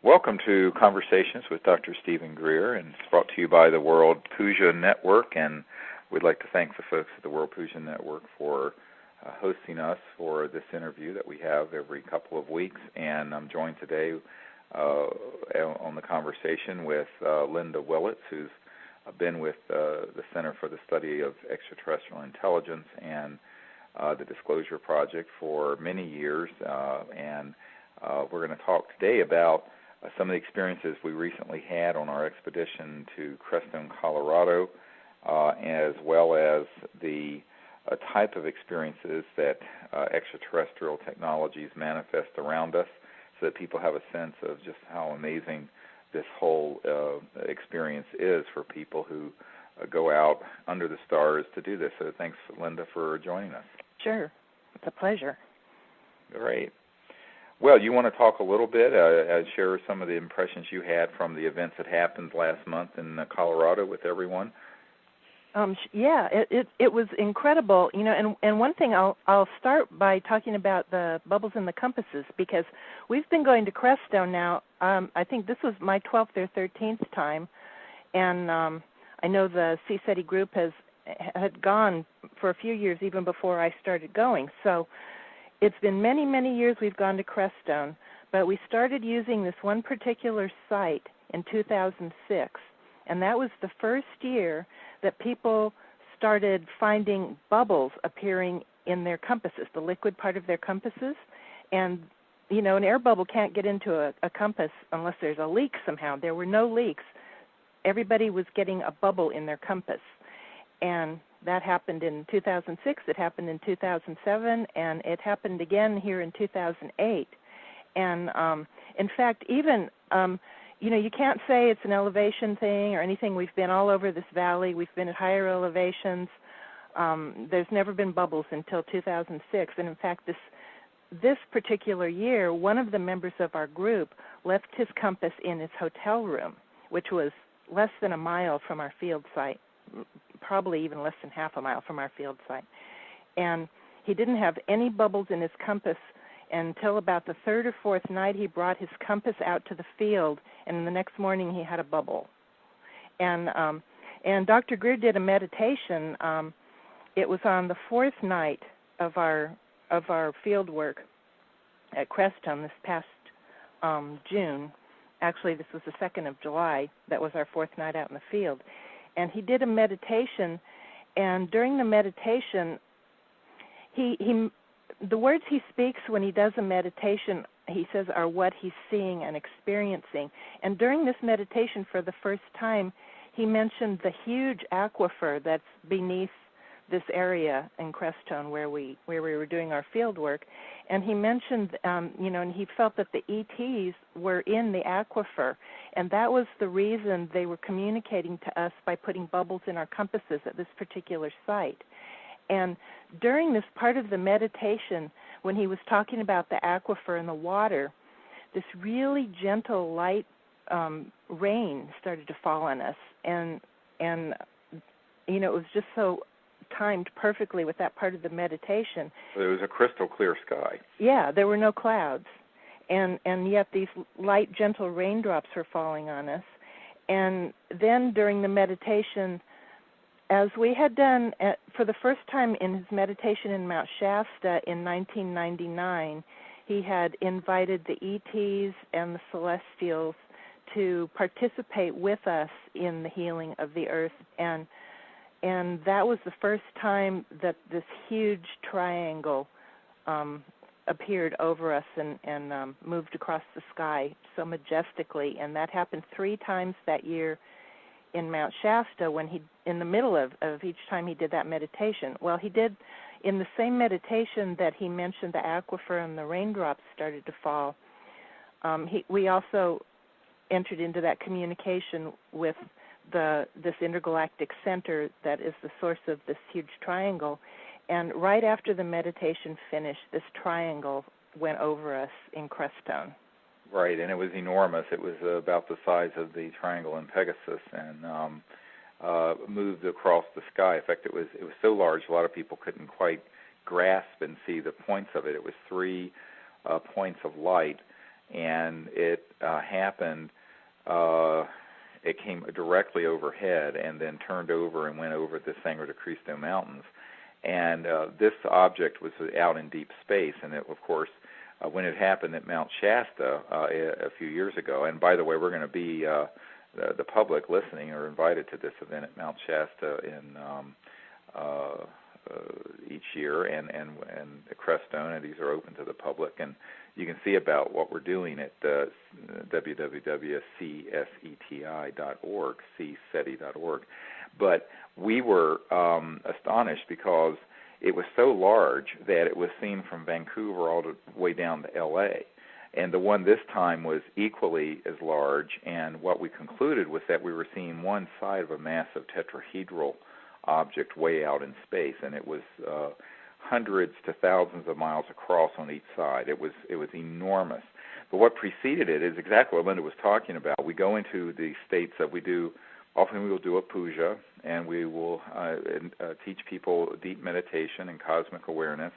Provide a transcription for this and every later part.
Welcome to Conversations with Dr. Stephen Greer, and it's brought to you by the World Puja Network, and we'd like to thank the folks at the World Puja Network for hosting us for this interview that we have every couple of weeks. And I'm joined today on the conversation with Linda Willitts, who's been with the Center for the Study of Extraterrestrial Intelligence and the Disclosure Project for many years, and we're going to talk today about some of the experiences we recently had on our expedition to Crestone, Colorado, as well as the type of experiences that extraterrestrial technologies manifest around us, so that people have a sense of just how amazing this whole experience is for people who go out under the stars to do this. So thanks, Linda, for joining us. Sure. It's a pleasure. Great. Well, you want to talk a little bit, share some of the impressions you had from the events that happened last month in Colorado with everyone? It was incredible, and one thing I'll start by talking about the bubbles and the compasses, because we've been going to Crestone now. I think this was my 12th or 13th time, and I know the CSETI group had gone for a few years even before I started going. So it's been many, many years we've gone to Crestone, but we started using this one particular site in 2006, and that was the first year that people started finding bubbles appearing in their compasses, the liquid part of their compasses. And, an air bubble can't get into a compass unless there's a leak somehow. There were no leaks. Everybody was getting a bubble in their compass. And that happened in 2006, it happened in 2007, and it happened again here in 2008. And, in fact, even, you can't say it's an elevation thing or anything. We've been all over this valley. We've been at higher elevations. There's never been bubbles until 2006. And, in fact, this particular year, one of the members of our group left his compass in his hotel room, which was less than a mile from our field site, probably even less than half a mile from our field site. And he didn't have any bubbles in his compass until about the third or fourth night. He brought his compass out to the field, and the next morning he had a bubble. And Dr. Greer did a meditation. It was on the fourth night of our field work at Crestone this past June. Actually, this was the 2nd of July. That was our fourth night out in the field. And he did a meditation, and during the meditation, the words he speaks when he does a meditation, he says, are what he's seeing and experiencing. And during this meditation, for the first time, he mentioned the huge aquifer that's beneath this area in Crestone where we were doing our field work. And he mentioned, and he felt that the ETs were in the aquifer, and that was the reason they were communicating to us by putting bubbles in our compasses at this particular site. And during this part of the meditation, when he was talking about the aquifer and the water, this really gentle, light rain started to fall on us, and it was just so timed perfectly with that part of the meditation. So it was a crystal clear sky. Yeah, there were no clouds, and yet these light, gentle raindrops were falling on us. And then during the meditation, as we had done for the first time in his meditation in Mount Shasta in 1999, he had invited the ETs and the Celestials to participate with us in the healing of the earth, and that was the first time that this huge triangle appeared over us and moved across the sky so majestically. And that happened 3 times that year in Mount Shasta, when in the middle of each time he did that meditation. Well, he did, in the same meditation that he mentioned the aquifer and the raindrops started to fall, we also entered into that communication with this intergalactic center that is the source of this huge triangle. And right after the meditation finished, this triangle went over us in Crestone. Right, and it was enormous. It was about the size of the triangle in Pegasus, and moved across the sky. In fact, it was so large, a lot of people couldn't quite grasp and see the points of it. It was 3 points of light, and it happened. It came directly overhead and then turned over and went over the Sangre de Cristo Mountains. And this object was out in deep space, and it, of course, when it happened at Mount Shasta a few years ago, and by the way, we're going to be, the public listening are invited to this event at Mount Shasta in each year, and the Crestone, and these are open to the public, and you can see about what we're doing at www.cseti.org, cseti.org. But we were astonished because it was so large that it was seen from Vancouver all the way down to L.A., and the one this time was equally as large, and what we concluded was that we were seeing one side of a massive tetrahedral object way out in space, and it was hundreds to thousands of miles across on each side. It was enormous. But what preceded it is exactly what Linda was talking about. We go into the states that we do. Often we will do a puja, and we will teach people deep meditation and cosmic awareness.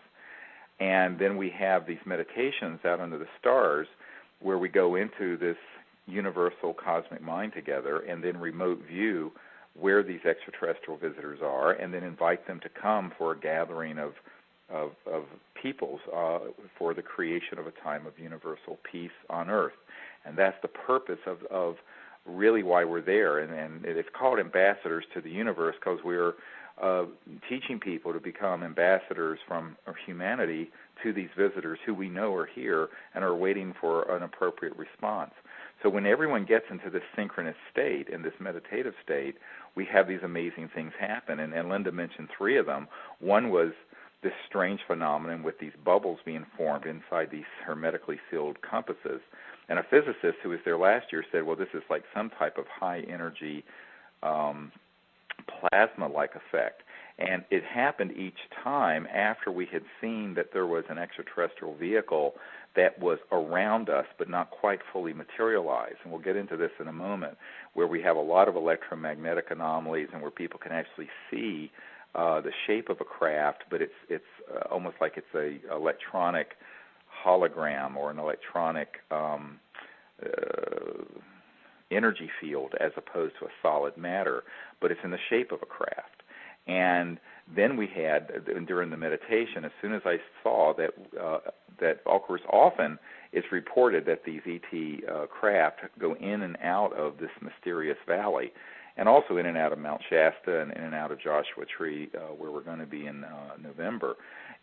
And then we have these meditations out under the stars where we go into this universal cosmic mind together and then remote view where these extraterrestrial visitors are, and then invite them to come for a gathering of peoples for the creation of a time of universal peace on Earth. And that's the purpose of really why we're there. And it's called Ambassadors to the Universe because we're teaching people to become ambassadors from humanity to these visitors who we know are here and are waiting for an appropriate response. So when everyone gets into this synchronous state, in this meditative state, we have these amazing things happen. And Linda mentioned three of them. One was this strange phenomenon with these bubbles being formed inside these hermetically sealed compasses. And a physicist who was there last year said, well, this is like some type of high-energy plasma-like effect. And it happened each time after we had seen that there was an extraterrestrial vehicle that was around us but not quite fully materialized. And we'll get into this in a moment, where we have a lot of electromagnetic anomalies and where people can actually see the shape of a craft, but it's almost like it's a electronic hologram or an electronic energy field as opposed to a solid matter, but it's in the shape of a craft. And then we had, during the meditation, as soon as I saw that, of course, often it's reported that these ET craft go in and out of this mysterious valley, and also in and out of Mount Shasta and in and out of Joshua Tree, where we're going to be in November.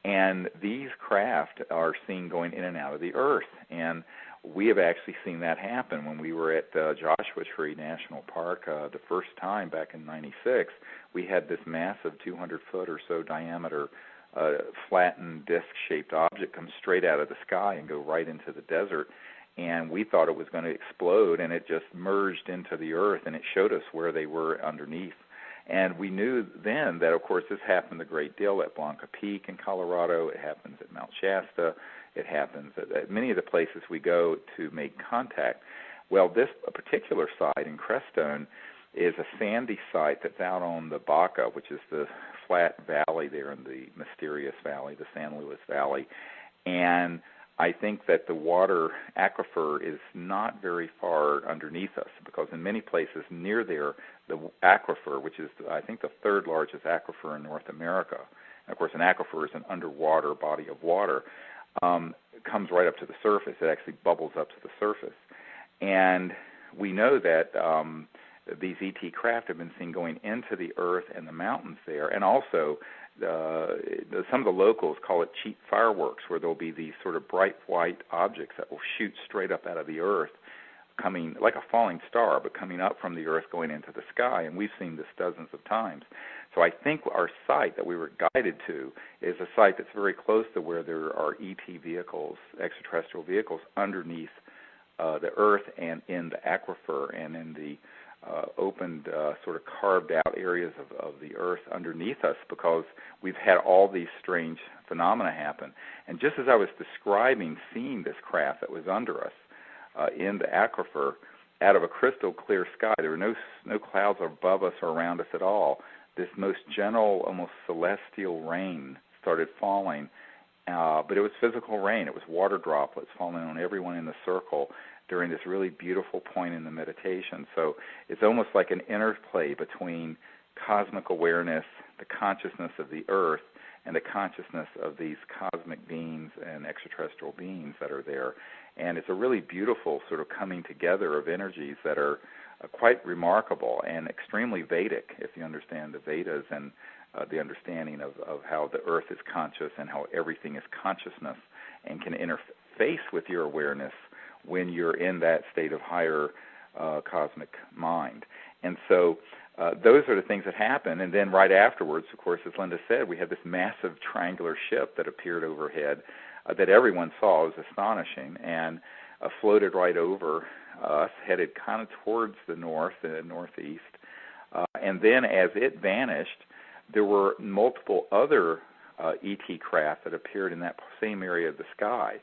And these craft are seen going in and out of the Earth. And we have actually seen that happen when we were at Joshua Tree National Park the first time back in '96. We had this massive 200-foot or so diameter flattened disc-shaped object come straight out of the sky and go right into the desert. And we thought it was going to explode, and it just merged into the Earth, and it showed us where they were underneath. And we knew then that, of course, this happened a great deal at Blanca Peak in Colorado. It happens at Mount Shasta. It happens at many of the places we go to make contact. Well, this particular site in Crestone is a sandy site that's out on the Baca, which is the flat valley there in the mysterious valley, the San Luis Valley. And I think that the water aquifer is not very far underneath us, because in many places near there, the aquifer, which is, I think, the third largest aquifer in North America, and of course an aquifer is an underwater body of water, comes right up to the surface. It actually bubbles up to the surface. And we know that these ET craft have been seen going into the Earth and the mountains there, and also some of the locals call it cheap fireworks, where there'll be these sort of bright white objects that will shoot straight up out of the Earth, coming like a falling star, but coming up from the Earth going into the sky, and we've seen this dozens of times. So I think our site that we were guided to is a site that's very close to where there are ET vehicles, extraterrestrial vehicles, underneath the Earth and in the aquifer and in the opened, sort of carved out areas of the Earth underneath us, because we've had all these strange phenomena happen. And just as I was describing seeing this craft that was under us in the aquifer, out of a crystal clear sky, there were no clouds above us or around us at all. This most gentle, almost celestial rain started falling but it was physical rain. It was water droplets falling on everyone in the circle during this really beautiful point in the meditation. So it's almost like an interplay between cosmic awareness, the consciousness of the earth, and the consciousness of these cosmic beings and extraterrestrial beings that are there. And it's a really beautiful sort of coming together of energies that are quite remarkable and extremely Vedic, if you understand the Vedas and the understanding of how the earth is conscious and how everything is consciousness and can interface with your awareness when you're in that state of higher cosmic mind. And so those are the things that happen. And then right afterwards, of course, as Linda said, we had this massive triangular ship that appeared overhead that everyone saw. It was astonishing, and floated right over us, headed kind of towards the north and northeast. And then as it vanished, there were multiple other ET craft that appeared in that same area of the sky.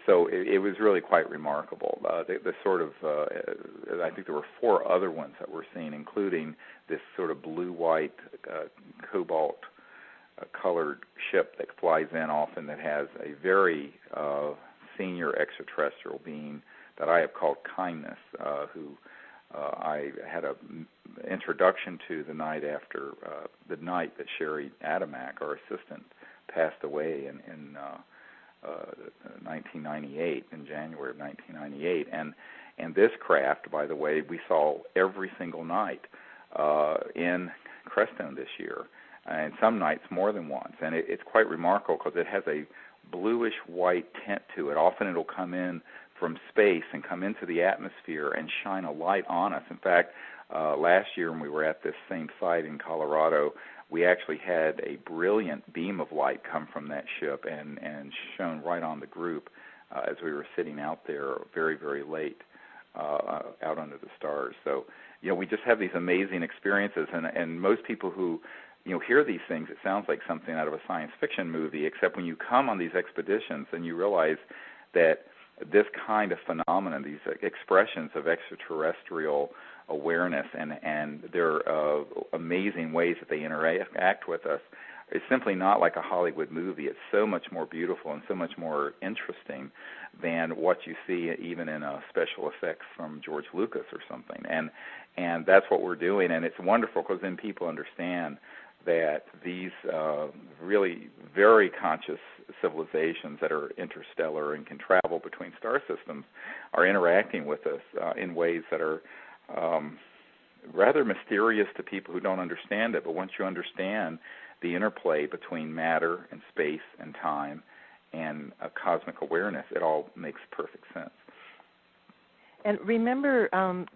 So it was really quite remarkable. The sort of, I think there were 4 other ones that we're seeing, including this sort of blue-white, cobalt-colored ship that flies in often that has a very senior extraterrestrial being that I have called Kindness, who I had an introduction to the night after the night that Sherry Adamak, our assistant, passed away in 1998, in January of 1998. And this craft, by the way, we saw every single night in Crestone this year, and some nights more than once. And it's quite remarkable because it has a bluish-white tint to it. Often it'll come in from space and come into the atmosphere and shine a light on us. In fact, last year when we were at this same site in Colorado, we actually had a brilliant beam of light come from that ship and shone right on the group as we were sitting out there very, very late out under the stars. So, we just have these amazing experiences, and most people who, hear these things, it sounds like something out of a science fiction movie, except when you come on these expeditions and you realize that this kind of phenomenon, these expressions of extraterrestrial awareness and their amazing ways that they interact with us, is simply not like a Hollywood movie. It's so much more beautiful and so much more interesting than what you see even in special effects from George Lucas or something. And that's what we're doing, and it's wonderful because then people understand that these really very conscious civilizations that are interstellar and can travel between star systems are interacting with us in ways that are rather mysterious to people who don't understand it. But once you understand the interplay between matter and space and time and cosmic awareness, it all makes perfect sense. And remember,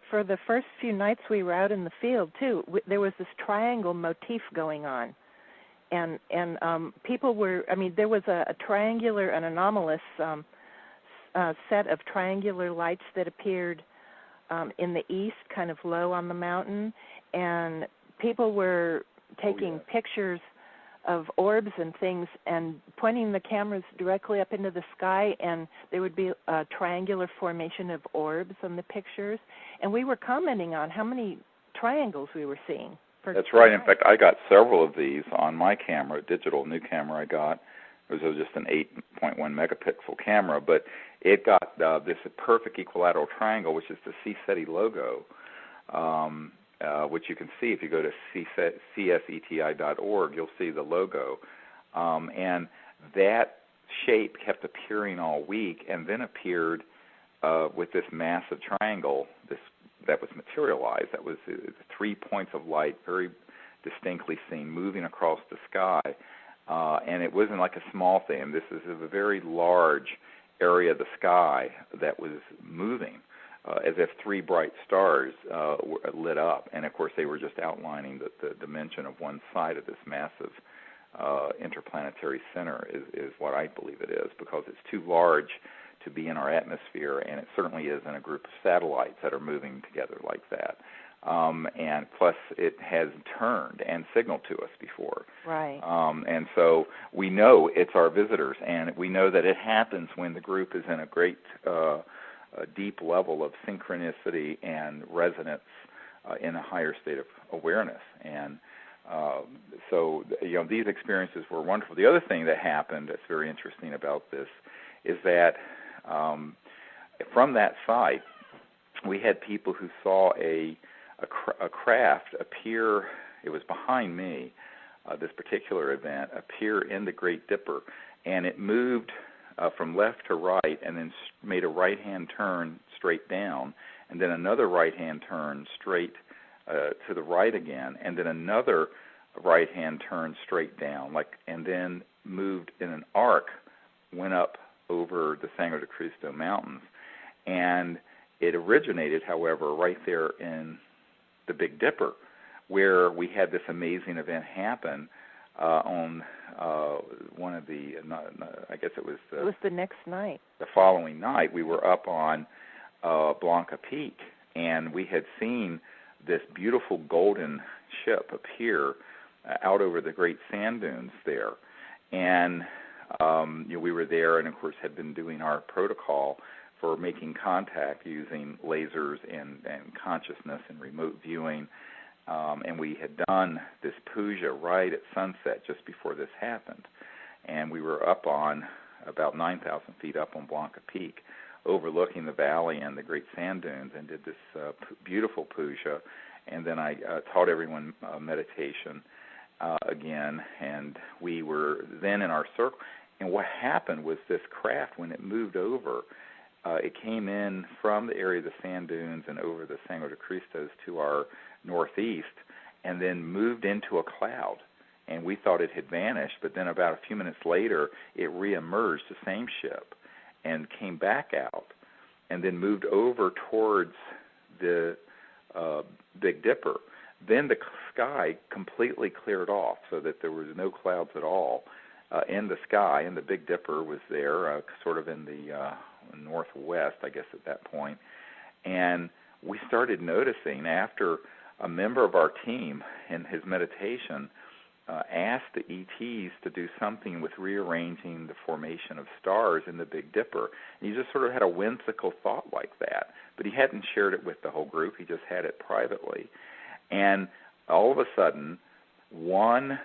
for the first few nights we were out in the field, too, there was this triangle motif going on. And people were, there was an anomalous set of triangular lights that appeared in the east, kind of low on the mountain, and people were taking pictures of orbs and things and pointing the cameras directly up into the sky, and there would be a triangular formation of orbs on the pictures, and we were commenting on how many triangles we were seeing. That's right. In fact, I got several of these on my camera, digital new camera I got. It was just an 8.1 megapixel camera, but it got this perfect equilateral triangle, which is the CSETI logo, which you can see if you go to cseti.org. You'll see the logo. And that shape kept appearing all week and then appeared with this massive triangle that was materialized. That was 3 points of light, very distinctly seen, moving across the sky. And it wasn't like a small thing. This is a very large area of the sky that was moving, as if 3 bright stars lit up. And, of course, they were just outlining the dimension of one side of this massive interplanetary center is what I believe it is, because it's too large to be in our atmosphere, and it certainly is in a group of satellites that are moving together like that. And plus it has turned and signaled to us before. Right. And so we know it's our visitors, and we know that it happens when the group is in a great deep level of synchronicity and resonance in a higher state of awareness. And So these experiences were wonderful. The other thing that happened that's very interesting about this is that from that site, we had people who saw a craft appear. It was behind me, this particular event, appear in the Great Dipper, and it moved from left to right and then made a right-hand turn straight down, and then another right-hand turn straight to the right again, and then another right-hand turn straight down, and then moved in an arc, went up over the Sangre de Cristo Mountains. And it originated, however, right there in the Big Dipper, where we had this amazing event happen on one of the, I guess it was the next night. The following night, we were up on Blanca Peak, and we had seen this beautiful golden ship appear out over the great sand dunes there. And we were there and, of course, had been doing our protocol for making contact using lasers and consciousness and remote viewing. And we had done this Puja right at sunset just before this happened. And we were up on about 9,000 feet up on Blanca Peak, overlooking the valley and the great sand dunes, and did this beautiful Puja. And then I taught everyone meditation again, and we were then in our circle. And what happened was this craft, when it moved over, it came in from the area of the sand dunes and over the Sangre de Cristos to our northeast, and then moved into a cloud. And we thought it had vanished, but then about a few minutes later, it reemerged, the same ship, and came back out, and then moved over towards the Big Dipper. Then the sky completely cleared off so that there was no clouds at all in the sky, and the Big Dipper was there, sort of in the northwest, I guess, at that point. And we started noticing, after a member of our team in his meditation asked the ETs to do something with rearranging the formation of stars in the Big Dipper. And he just sort of had a whimsical thought like that, but he hadn't shared it with the whole group. He just had it privately. And all of a sudden, one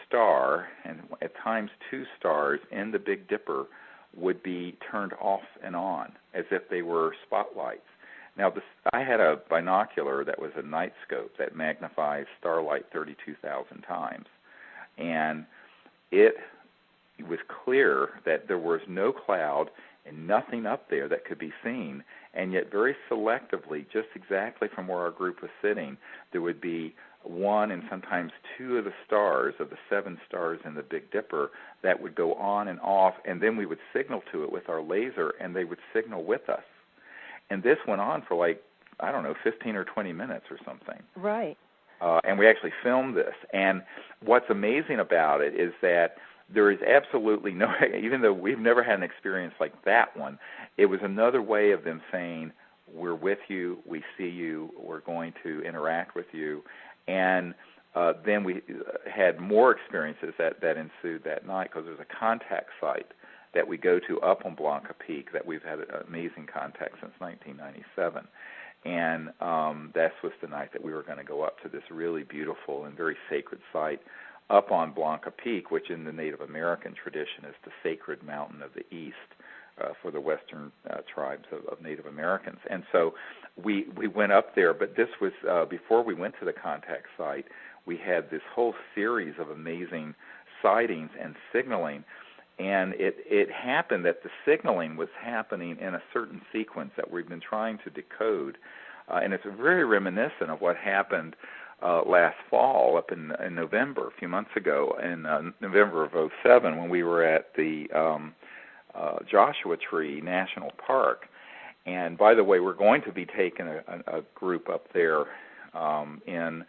star, and at times two stars, in the Big Dipper would be turned off and on as if they were spotlights. Now, I had a binocular that was a night scope that magnifies starlight 32,000 times. And it was clear that there was no cloud and nothing up there that could be seen, and yet very selectively, just exactly from where our group was sitting, there would be one and sometimes two of the stars, of the 7 stars in the Big Dipper, that would go on and off, and then we would signal to it with our laser, and they would signal with us. And this went on for 15 or 20 minutes or something. Right. And we actually filmed this. And what's amazing about it is that there is absolutely no, even though we've never had an experience like that one, it was another way of them saying, we're with you, we see you, we're going to interact with you. And then we had more experiences that ensued that night, because there's a contact site that we go to up on Blanca Peak that we've had amazing contact since 1997. And that was the night that we were going to go up to this really beautiful and very sacred site up on Blanca Peak, which in the Native American tradition is the sacred mountain of the East for the Western tribes of Native Americans. And so we went up there, but this was, before we went to the contact site, we had this whole series of amazing sightings and signaling. And it happened that the signaling was happening in a certain sequence that we've been trying to decode. And it's very reminiscent of what happened last fall up in November, a few months ago, in November of 2007, when we were at the Joshua Tree National Park. And by the way, we're going to be taking a group up there in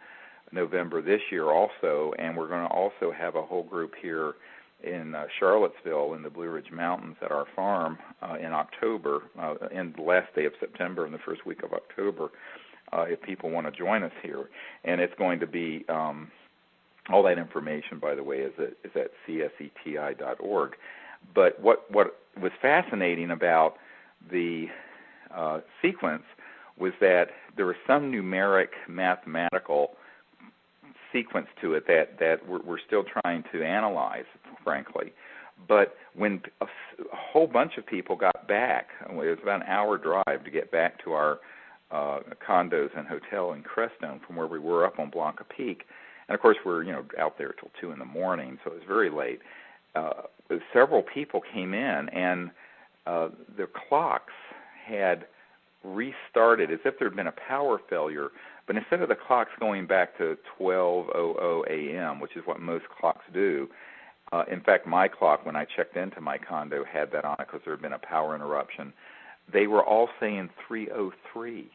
November this year also, and we're going to also have a whole group here in Charlottesville in the Blue Ridge Mountains at our farm in October, in the last day of September and the first week of October, if people want to join us here. And it's going to be, all that information, by the way, is at cseti.org. But what was fascinating about the sequence was that there was some numeric mathematical sequence to it that we're still trying to analyze, frankly. But when a whole bunch of people got back, it was about an hour drive to get back to our condos and hotel in Crestone from where we were up on Blanca Peak. And, of course, we're out there till 2 in the morning, so it was very late. Several people came in, and their clocks had restarted as if there had been a power failure. But instead of the clocks going back to 12:00 a.m., which is what most clocks do, in fact, my clock, when I checked into my condo, had that on it because there had been a power interruption. They were all saying 3:03.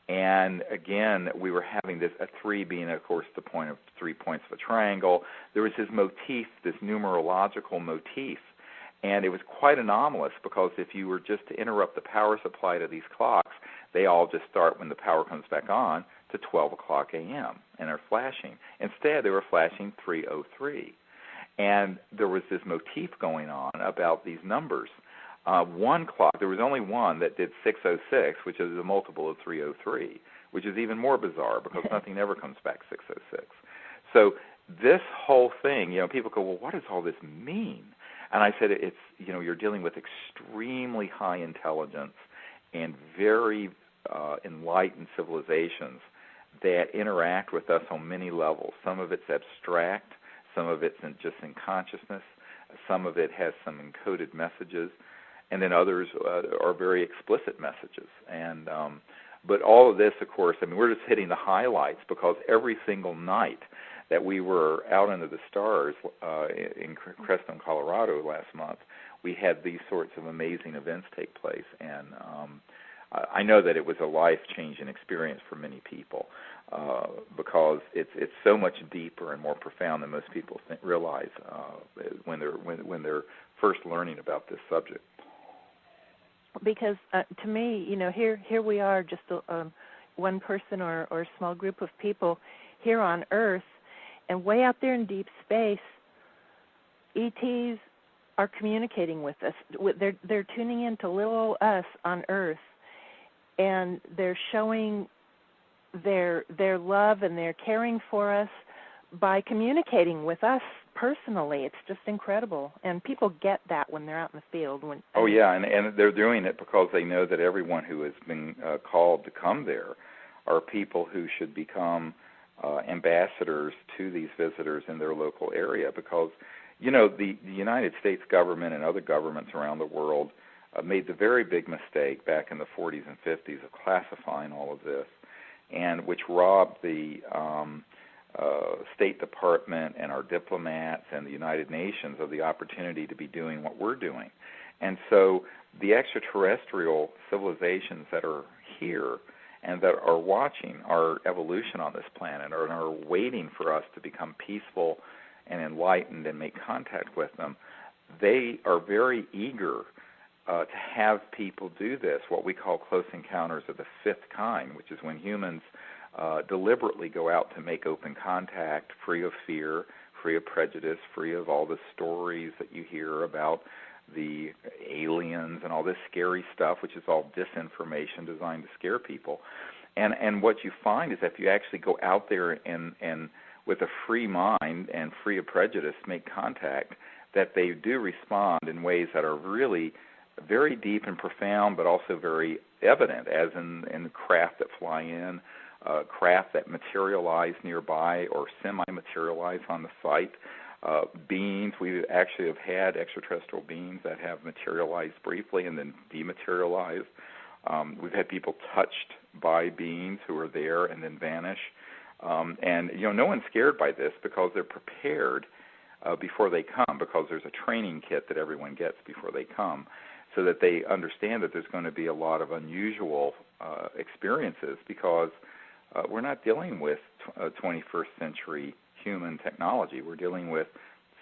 And, again, we were having this, a 3 being, of course, the point of 3 points of a triangle. There was this motif, this numerological motif. And it was quite anomalous because if you were just to interrupt the power supply to these clocks, they all just start when the power comes back on to 12:00 a.m. and are flashing. Instead, they were flashing 3:03. And there was this motif going on about these numbers. One clock, there was only one that did 6:06, which is a multiple of 3:03, which is even more bizarre because nothing ever comes back 6:06. So this whole thing, people go, well, what does all this mean? And I said, it's, you're dealing with extremely high intelligence and very enlightened civilizations that interact with us on many levels. Some of it's abstract, some of it's just in consciousness, some of it has some encoded messages, and then others are very explicit messages. And but all of this, of course, we're just hitting the highlights because every single night that we were out under the stars in Crestone, Colorado last month, we had these sorts of amazing events take place. And I know that it was a life-changing experience for many people because it's so much deeper and more profound than most people realize when they're first learning about this subject. Because to me, here we are, just one person or a small group of people here on Earth, and way out there in deep space, ETs are communicating with us. They're tuning into little old us on Earth, and they're showing their love and their caring for us by communicating with us personally. It's just incredible, and people get that when they're out in the field. And they're doing it because they know that everyone who has been called to come there are people who should become ambassadors to these visitors in their local area, because the United States government and other governments around the world made the very big mistake back in the 40s and 50s of classifying all of this, and which robbed the State Department and our diplomats and the United Nations of the opportunity to be doing what we're doing. And so the extraterrestrial civilizations that are here and that are watching our evolution on this planet and are waiting for us to become peaceful and enlightened and make contact with them, they are very eager to have people do this, what we call close encounters of the fifth kind, which is when humans deliberately go out to make open contact, free of fear, free of prejudice, free of all the stories that you hear about the aliens and all this scary stuff, which is all disinformation designed to scare people. And what you find is that if you actually go out there and with a free mind and free of prejudice make contact, that they do respond in ways that are really very deep and profound, but also very evident, as in craft that fly in, craft that materialize nearby or semi-materialize on the site, beings. We actually have had extraterrestrial beings that have materialized briefly and then dematerialized. We've had people touched by beings who are there and then vanish. And no one's scared by this because they're prepared before they come, because there's a training kit that everyone gets before they come, so that they understand that there's going to be a lot of unusual experiences, because we're not dealing with 21st century human technology. We're dealing with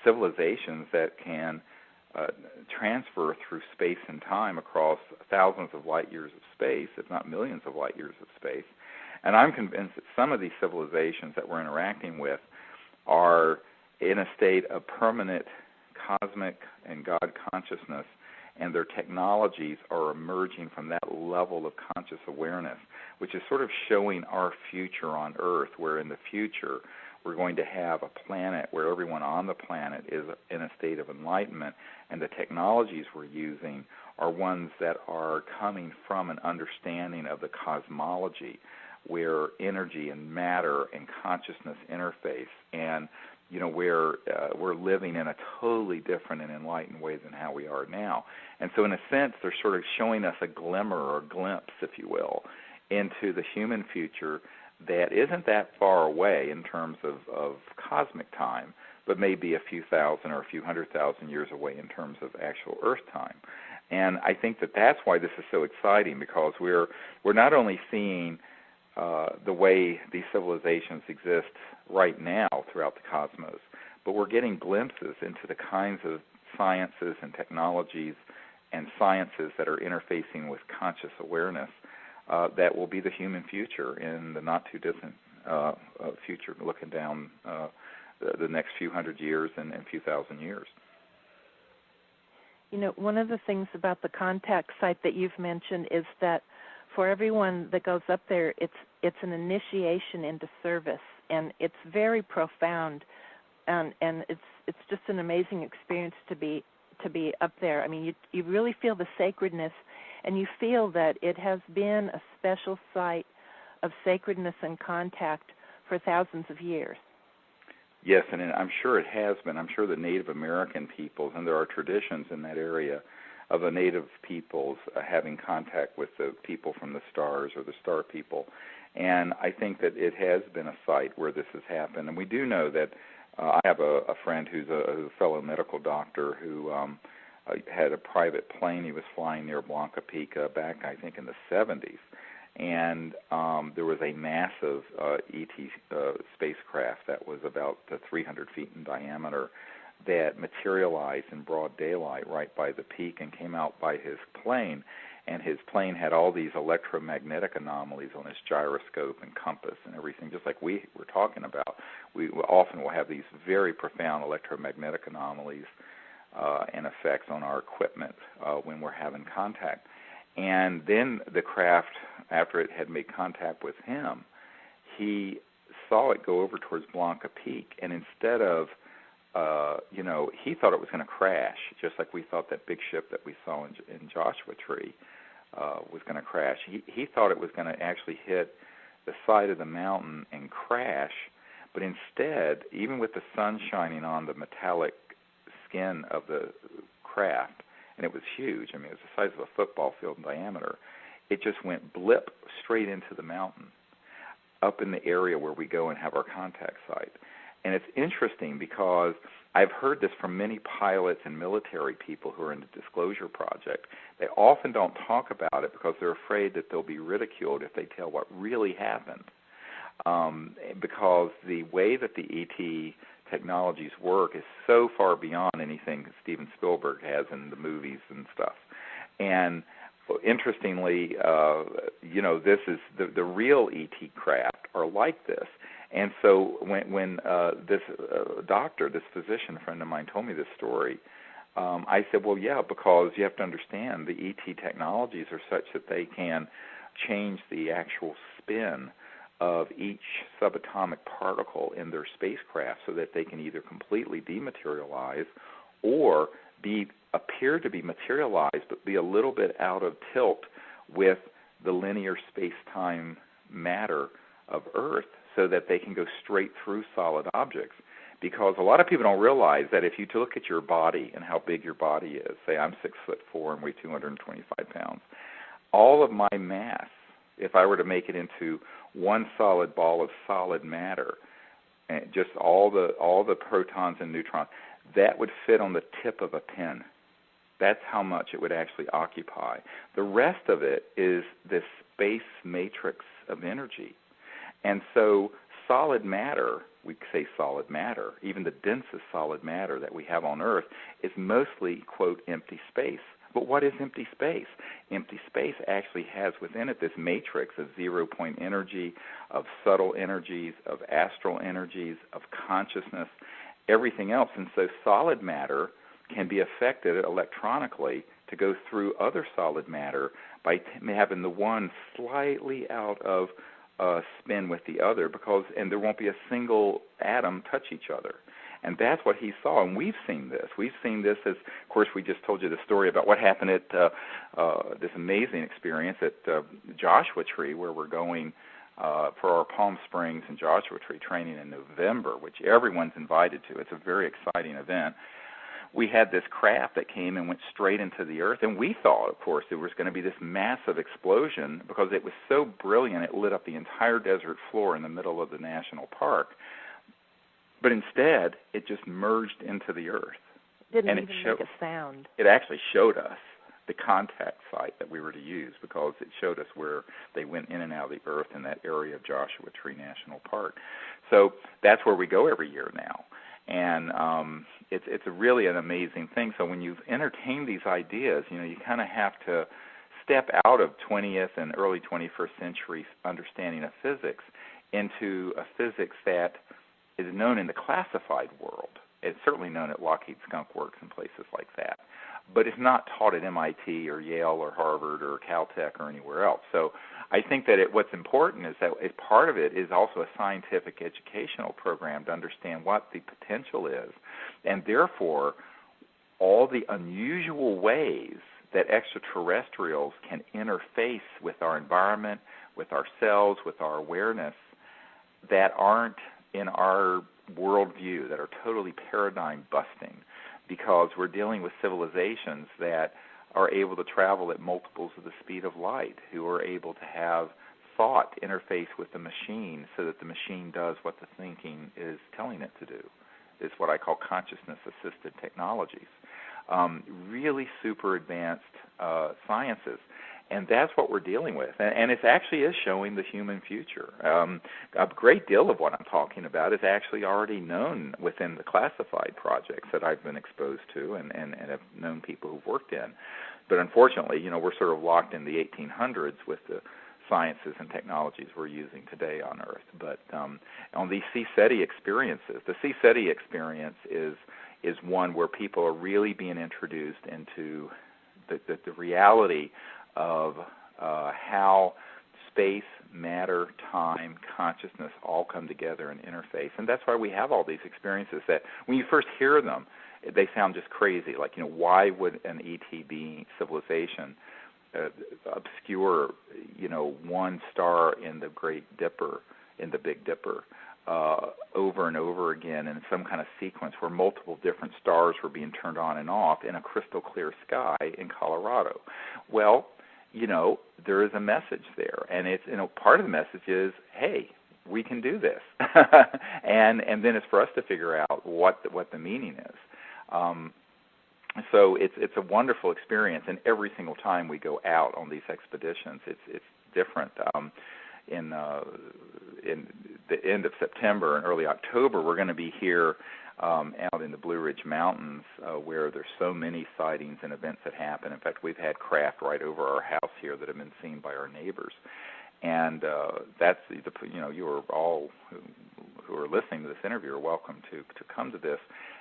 civilizations that can transfer through space and time across thousands of light years of space, if not millions of light years of space. And I'm convinced that some of these civilizations that we're interacting with are in a state of permanent cosmic and God consciousness, and their technologies are emerging from that level of conscious awareness, which is sort of showing our future on Earth, where in the future we're going to have a planet where everyone on the planet is in a state of enlightenment, and the technologies we're using are ones that are coming from an understanding of the cosmology, where energy and matter and consciousness interface, and where we're living in a totally different and enlightened way than how we are now. And so in a sense, they're sort of showing us a glimmer or a glimpse, if you will, into the human future that isn't that far away in terms of cosmic time, but maybe a few thousand or a few 100,000 years away in terms of actual Earth time. And I think that that's why this is so exciting, because we're not only seeing the way these civilizations exist right now throughout the cosmos, but we're getting glimpses into the kinds of sciences and technologies and sciences that are interfacing with conscious awareness that will be the human future in the not-too-distant future, looking down the next few hundred years and few thousand years. One of the things about the contact site that you've mentioned is that for everyone that goes up there, it's an initiation into service, and it's very profound, and it's just an amazing experience to be up there. I mean, you really feel the sacredness, and you feel that it has been a special site of sacredness and contact for thousands of years. Yes, and I'm sure it has been. I'm sure the Native American peoples, and there are traditions in that area of the Native peoples having contact with the people from the stars or the star people. And I think that it has been a site where this has happened. And we do know that I have a friend who's a fellow medical doctor who had a private plane. He was flying near Blanca Peak back, I think, in the 70s. And there was a massive ET spacecraft that was about 300 feet in diameter that materialized in broad daylight right by the peak and came out by his plane. And his plane had all these electromagnetic anomalies on his gyroscope and compass and everything, just like we were talking about. We often will have these very profound electromagnetic anomalies and effects on our equipment when we're having contact. And then the craft, after it had made contact with him, he saw it go over towards Blanca Peak, and instead of he thought it was going to crash, just like we thought that big ship that we saw in Joshua Tree was going to crash. He thought it was going to actually hit the side of the mountain and crash, but instead, even with the sun shining on the metallic skin of the craft, and it was huge, I mean, it was the size of a football field in diameter, it just went blip straight into the mountain, up in the area where we go and have our contact site. And it's interesting because I've heard this from many pilots and military people who are in the Disclosure Project. They often don't talk about it because they're afraid that they'll be ridiculed if they tell what really happened. Because the way that the ET technologies work is so far beyond anything Steven Spielberg has in the movies and stuff. And interestingly, this is the real ET craft are like this. And so when this doctor, this physician friend of mine told me this story, I said, well, yeah, because you have to understand the ET technologies are such that they can change the actual spin of each subatomic particle in their spacecraft so that they can either completely dematerialize or appear to be materialized but be a little bit out of tilt with the linear space-time matter of Earth, so that they can go straight through solid objects. Because a lot of people don't realize that if you look at your body and how big your body is, say I'm 6'4" and weigh 225 pounds, all of my mass, if I were to make it into one solid ball of solid matter, and just all the protons and neutrons, that would fit on the tip of a pen. That's how much it would actually occupy. The rest of it is this space matrix of energy. And so solid matter, we say solid matter, even the densest solid matter that we have on Earth is mostly, quote, empty space. But what is empty space? Empty space actually has within it this matrix of zero-point energy, of subtle energies, of astral energies, of consciousness, everything else. And so solid matter can be affected electronically to go through other solid matter by having the one slightly out of spin with the other, and there won't be a single atom touch each other. And that's what he saw, and we've seen this. We've seen this as, of course, we just told you the story about what happened at this amazing experience at Joshua Tree, where we're going for our Palm Springs and Joshua Tree training in November, which everyone's invited to. It's a very exciting event. We had this craft that came and went straight into the earth, and we thought, of course, there was going to be this massive explosion because it was so brilliant it lit up the entire desert floor in the middle of the national park. But instead, it just merged into the earth. Didn't even make a sound. It actually showed us the contact site that we were to use, because it showed us where they went in and out of the earth in that area of Joshua Tree National Park. So that's where we go every year now. And it's really an amazing thing. So when you entertain these ideas, you kind of have to step out of 20th and early 21st century understanding of physics into a physics that is known in the classified world. It's certainly known at Lockheed Skunk Works and places like that, but it's not taught at MIT or Yale or Harvard or Caltech or anywhere else. So I think that what's important is that part of it is also a scientific educational program to understand what the potential is, and therefore all the unusual ways that extraterrestrials can interface with our environment, with ourselves, with our awareness, that aren't in our worldview, that are totally paradigm busting, because we're dealing with civilizations that are able to travel at multiples of the speed of light, who are able to have thought interface with the machine so that the machine does what the thinking is telling it to do. It's what I call consciousness-assisted technologies. Really super advanced sciences. And that's what we're dealing with. And it actually is showing the human future. A great deal of what I'm talking about is actually already known within the classified projects that I've been exposed to and have known people who've worked in. But unfortunately, we're sort of locked in the 1800s with the sciences and technologies we're using today on Earth. But on these CSETI experiences, the CSETI experience is one where people are really being introduced into the reality of how space, matter, time, consciousness all come together and interface. And that's why we have all these experiences that when you first hear them, they sound just crazy. Like, why would an ET being civilization obscure, one star in the Great Dipper, in the Big Dipper, over and over again in some kind of sequence where multiple different stars were being turned on and off in a crystal clear sky in Colorado? Well, there is a message there, and it's part of the message is, hey, we can do this, and then it's for us to figure out what the meaning is. So it's a wonderful experience, and every single time we go out on these expeditions, it's different. In the end of September and early October, we're going to be here out in the Blue Ridge Mountains, where there's so many sightings and events that happen. In fact, we've had craft right over our house here that have been seen by our neighbors, and that's you are all who are listening to this interview are welcome to come to this.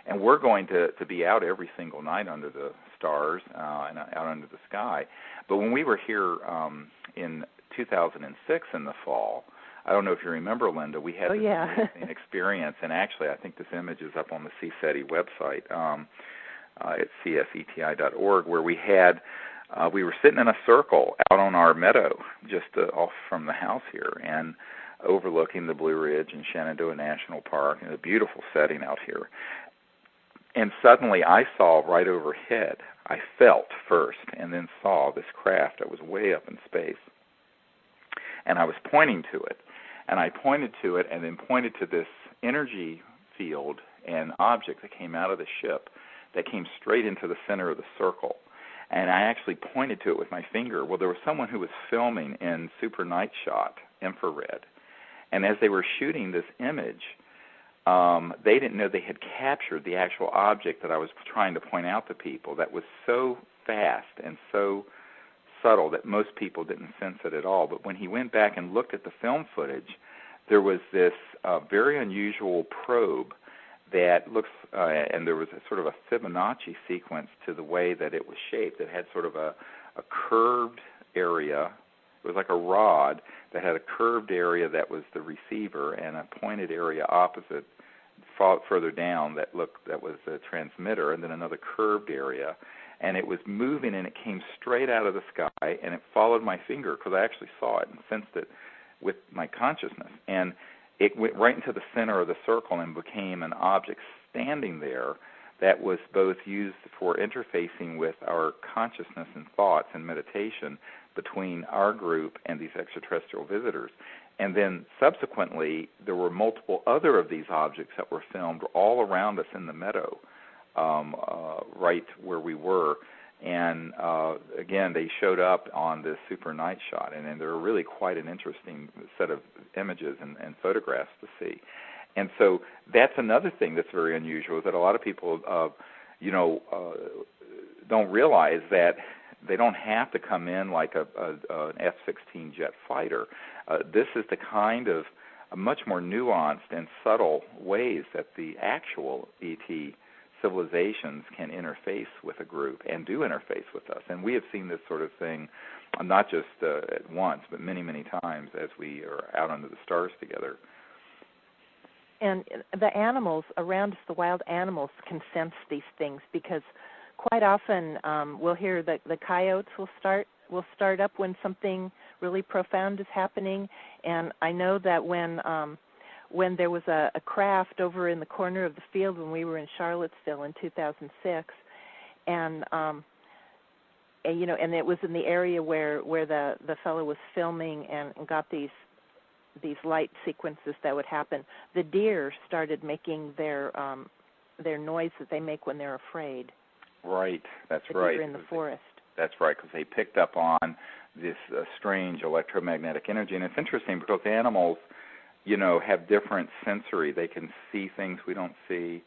And we're going to be out every single night under the stars and out under the sky. But when we were here in 2006 in the fall, I don't know if you remember, Linda, we had this amazing experience, and actually I think this image is up on the CSETI website at cseti.org, where we were sitting in a circle out on our meadow just off from the house here and overlooking the Blue Ridge and Shenandoah National Park, and a beautiful setting out here. And suddenly I saw right overhead, I felt first and then saw this craft that was way up in space. And I was pointing to it. And I pointed to it and then pointed to this energy field and object that came out of the ship that came straight into the center of the circle. And I actually pointed to it with my finger. Well, there was someone who was filming in super night shot, infrared. And as they were shooting this image, they didn't know they had captured the actual object that I was trying to point out to people that was so fast and so subtle that most people didn't sense it at all. But when he went back and looked at the film footage, there was this very unusual probe that looks, and there was a sort of a Fibonacci sequence to the way that it was shaped. It had sort of a curved area It was like a rod that had a curved area that was the receiver and a pointed area opposite, further down, that was the transmitter, and then another curved area. And it was moving, and it came straight out of the sky, and it followed my finger because I actually saw it and sensed it with my consciousness. And it went right into the center of the circle and became an object standing there that was both used for interfacing with our consciousness and thoughts and meditation between our group and these extraterrestrial visitors. And then subsequently, there were multiple other of these objects that were filmed all around us in the meadow, right where we were. And again, they showed up on this super night shot, and they're really quite an interesting set of images and photographs to see. And so that's another thing that's very unusual, is that a lot of people, don't realize that they don't have to come in like an F-16 jet fighter. This is the kind of much more nuanced and subtle ways that the actual ET civilizations can interface with a group and do interface with us. And we have seen this sort of thing not just at once, but many, many times as we are out under the stars together. And the animals around us, the wild animals, can sense these things, because quite often we'll hear that the coyotes will start up when something really profound is happening. And I know that when there was a craft over in the corner of the field when we were in Charlottesville in 2006, and it was in the area where the fellow was filming and got these light sequences that would happen. The deer started making their noise that they make when they're afraid. Right, that's the right. Deer in the forest. That's right, because they picked up on this strange electromagnetic energy, and it's interesting because animals, have different sensory. They can see things we don't see.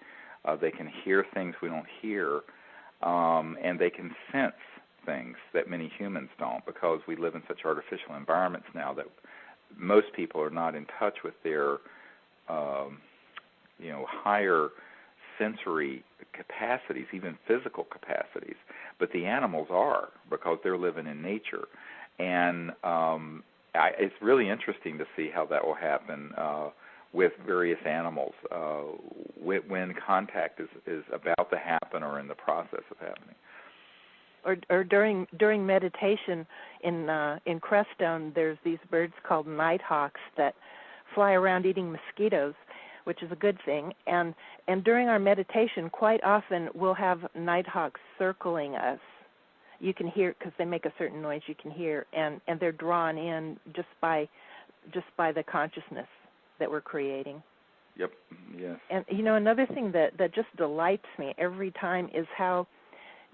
They can hear things we don't hear, and they can sense things that many humans don't, because we live in such artificial environments now that most people are not in touch with their, higher sensory capacities, even physical capacities. But the animals are, because they're living in nature. And it's really interesting to see how that will happen with various animals when contact is about to happen or in the process of happening. Or during meditation in Crestone, there's these birds called nighthawks that fly around eating mosquitoes, which is a good thing. And during our meditation, quite often we'll have nighthawks circling us. You can hear, because they make a certain noise you can hear, and they're drawn in just by the consciousness that we're creating. Yep. Yes. And another thing that just delights me every time is how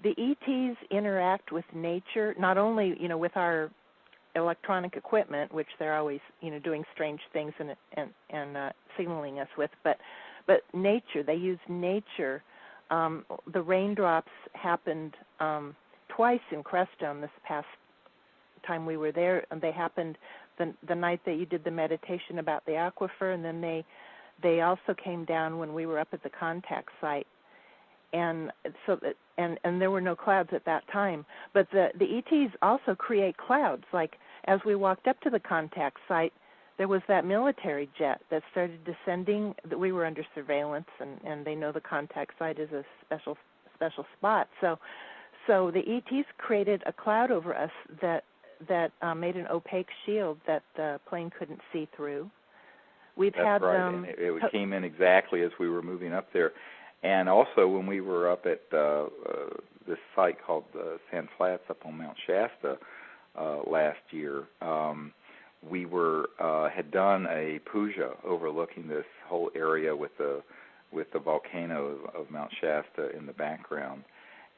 the ETs interact with nature, not only, with our electronic equipment, which they're always, doing strange things and signaling us with, but nature. They use nature. The raindrops happened twice in Crestone this past time we were there, and they happened the night that you did the meditation about the aquifer, and then they also came down when we were up at the contact site. And so and there were no clouds at that time. But the ETs also create clouds. Like as we walked up to the contact site, there was that military jet that started descending. That we were under surveillance, and they know the contact site is a special spot. So the ETs created a cloud over us that made an opaque shield that the plane couldn't see through. That's right. And it came in exactly as we were moving up there. And also, when we were up at this site called Sand Flats up on Mount Shasta last year, we had done a puja overlooking this whole area with the volcano of Mount Shasta in the background,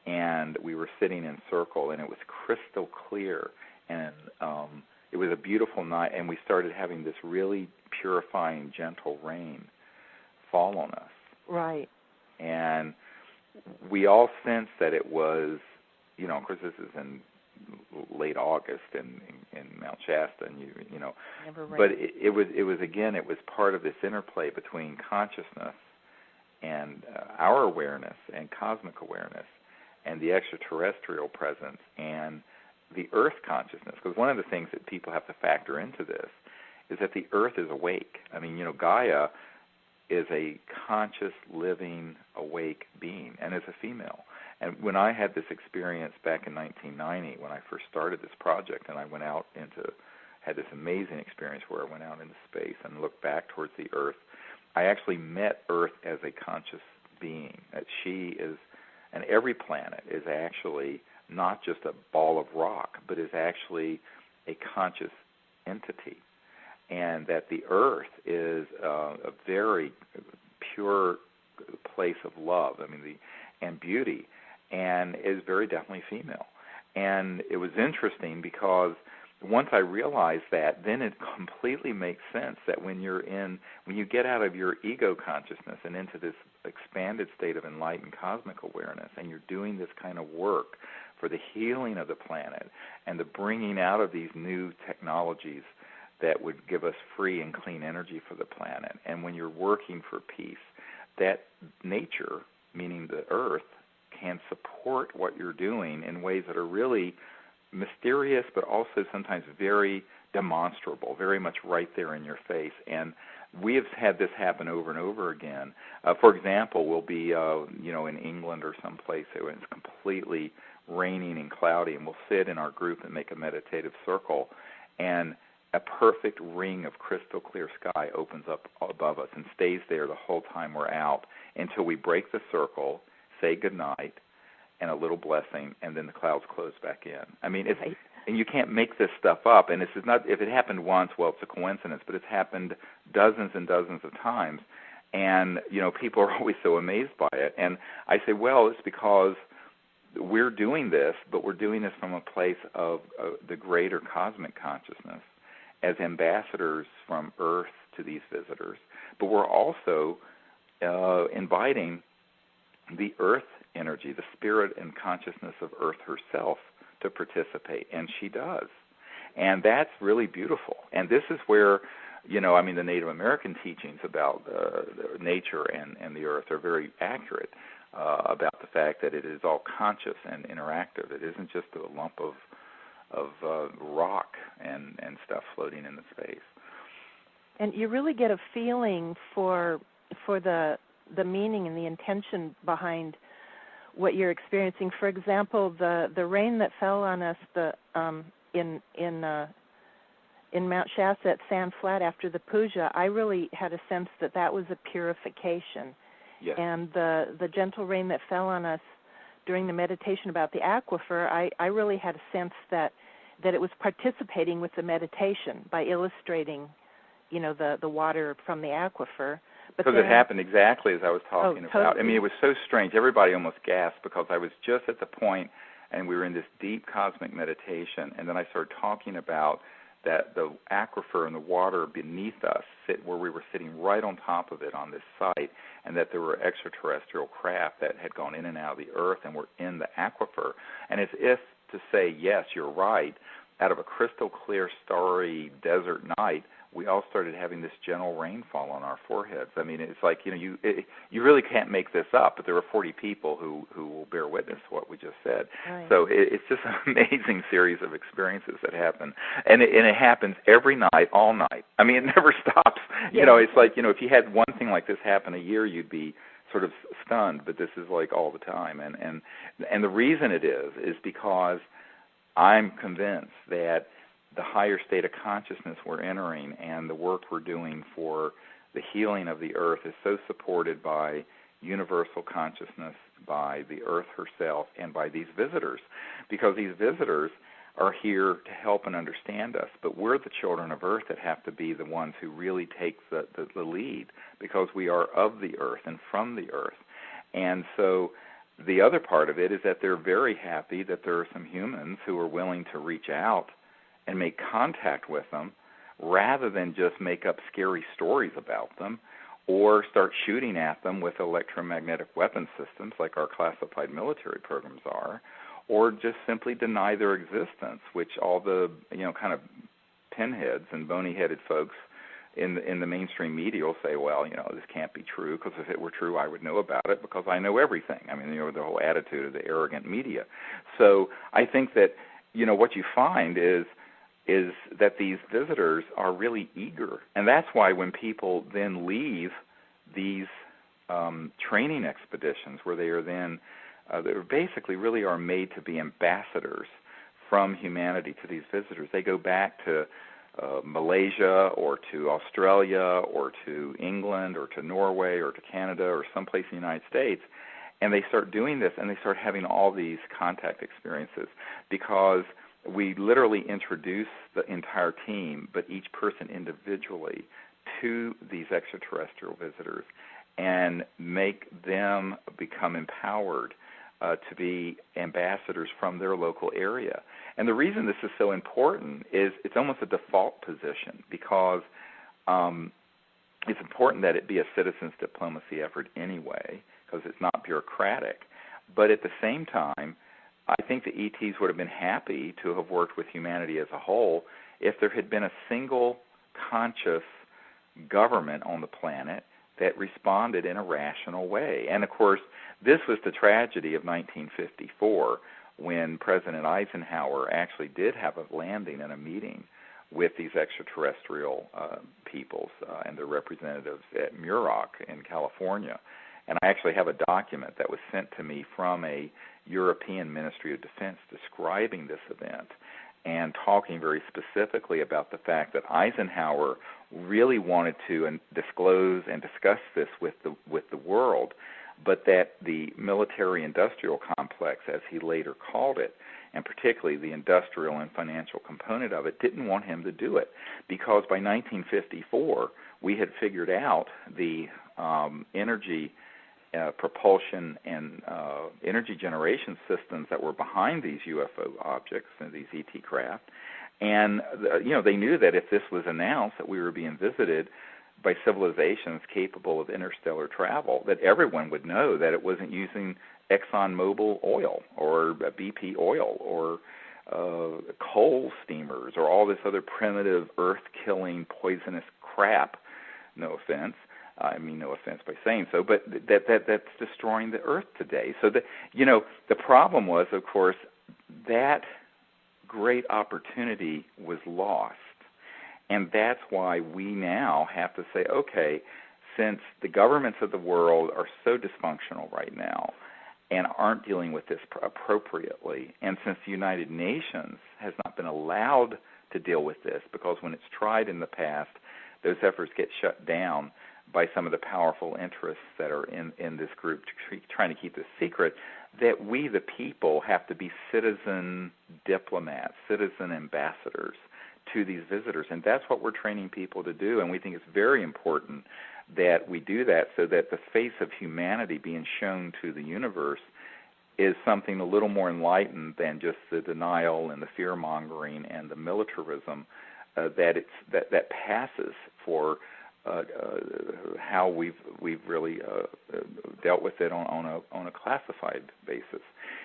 and we were sitting in circle, and it was crystal clear, and it was a beautiful night, and we started having this really purifying, gentle rain fall on us. Right. And we all sensed that it was, of course this is in late August in Mount Shasta, and but it was part of this interplay between consciousness and our awareness and cosmic awareness and the extraterrestrial presence, and the Earth consciousness, because one of the things that people have to factor into this is that the Earth is awake. I mean, Gaia is a conscious, living, awake being, and is a female. And when I had this experience back in 1990, when I first started this project, and I had this amazing experience where I went out into space and looked back towards the Earth, I actually met Earth as a conscious being, that she is, and every planet is actually not just a ball of rock, but is actually a conscious entity, and that the Earth is a very pure place of love, and beauty, and is very definitely female. And it was interesting because once I realized that, then it completely makes sense that when you get out of your ego consciousness and into this expanded state of enlightened cosmic awareness, and you're doing this kind of work for the healing of the planet and the bringing out of these new technologies that would give us free and clean energy for the planet, and when you're working for peace, that nature, meaning the Earth, can support what you're doing in ways that are really mysterious, but also sometimes very demonstrable, very much right there in your face. And we have had this happen over and over again. For example, we'll be, in England or someplace where it's completely raining and cloudy, and we'll sit in our group and make a meditative circle, and a perfect ring of crystal clear sky opens up above us and stays there the whole time we're out until we break the circle, say goodnight, and a little blessing, and then the clouds close back in. And you can't make this stuff up. And this is not, if it happened once, well, it's a coincidence, but it's happened dozens and dozens of times. And, people are always so amazed by it. And I say, well, it's because we're doing this, but we're doing this from a place of the greater cosmic consciousness as ambassadors from Earth to these visitors. But we're also inviting the Earth energy, the spirit and consciousness of Earth herself, to participate, and she does. And that's really beautiful. And this is where, the Native American teachings about nature and the Earth are very accurate about the fact that it is all conscious and interactive. It isn't just a lump of rock and stuff floating in the space. And you really get a feeling for the meaning and the intention behind what you're experiencing. For example, the rain that fell on us in Mount Shasta at Sand Flat after the Puja, I really had a sense that was a purification. Yes. And the gentle rain that fell on us during the meditation about the aquifer, I really had a sense that it was participating with the meditation by illustrating, the water from the aquifer. Because it happened exactly as I was talking about. Totally. It was so strange. Everybody almost gasped because I was just at the point, and we were in this deep cosmic meditation, and then I started talking about that the aquifer and the water beneath us, where we were sitting right on top of it on this site, and that there were extraterrestrial craft that had gone in and out of the Earth and were in the aquifer. And as if to say, yes, you're right, out of a crystal clear, starry desert night, we all started having this gentle rainfall on our foreheads. It's like, you really can't make this up, but there were 40 people who will bear witness to what we just said. Right. So it's just an amazing series of experiences that happen. And it happens every night, all night. It never stops. Yeah. It's like, if you had one thing like this happen a year, you'd be sort of stunned, but this is like all the time. And the reason it is because I'm convinced that the higher state of consciousness we're entering and the work we're doing for the healing of the Earth is so supported by universal consciousness, by the Earth herself, and by these visitors, because these visitors are here to help and understand us, but we're the children of Earth that have to be the ones who really take the lead, because we are of the Earth and from the Earth. And so the other part of it is that they're very happy that there are some humans who are willing to reach out and make contact with them rather than just make up scary stories about them or start shooting at them with electromagnetic weapon systems like our classified military programs are, or just simply deny their existence, which all the kind of pinheads and bony-headed folks in the mainstream media will say, well, this can't be true, because if it were true, I would know about it because I know everything. The whole attitude of the arrogant media. So I think that what you find is that these visitors are really eager, and that's why when people then leave these training expeditions, where they are then they basically really are made to be ambassadors from humanity to these visitors. They go back to Malaysia or to Australia or to England or to Norway or to Canada or someplace in the United States, and they start doing this, and they start having all these contact experiences, because we literally introduce the entire team, but each person individually, to these extraterrestrial visitors and make them become empowered to be ambassadors from their local area. And the reason this is so important is it's almost a default position, because it's important that it be a citizens diplomacy effort anyway, because it's not bureaucratic. But at the same time, I think the ETs would have been happy to have worked with humanity as a whole if there had been a single conscious government on the planet that responded in a rational way. And, of course, this was the tragedy of 1954, when President Eisenhower actually did have a landing and a meeting with these extraterrestrial peoples and their representatives at Muroc in California. And I actually have a document that was sent to me from a European Ministry of Defense describing this event and talking very specifically about the fact that Eisenhower really wanted to disclose and discuss this with the world, but that the military-industrial complex, as he later called it, and particularly the industrial and financial component of it, didn't want him to do it, because by 1954 we had figured out the energy propulsion and energy generation systems that were behind these UFO objects and these ET craft. And, they knew that if this was announced, that we were being visited by civilizations capable of interstellar travel, that everyone would know that it wasn't using ExxonMobil oil or BP oil or coal steamers or all this other primitive, earth-killing, poisonous crap, no offense. I mean, no offense by saying so, but that's destroying the Earth today. So, the problem was, of course, that great opportunity was lost. And that's why we now have to say, okay, since the governments of the world are so dysfunctional right now and aren't dealing with this appropriately, and since the United Nations has not been allowed to deal with this, because when it's tried in the past, those efforts get shut down by some of the powerful interests that are in this group trying to keep this secret, that we, the people, have to be citizen diplomats, citizen ambassadors to these visitors. And that's what we're training people to do, and we think it's very important that we do that, so that the face of humanity being shown to the universe is something a little more enlightened than just the denial and the fear-mongering and the militarism that passes for how we've really dealt with it on a classified basis.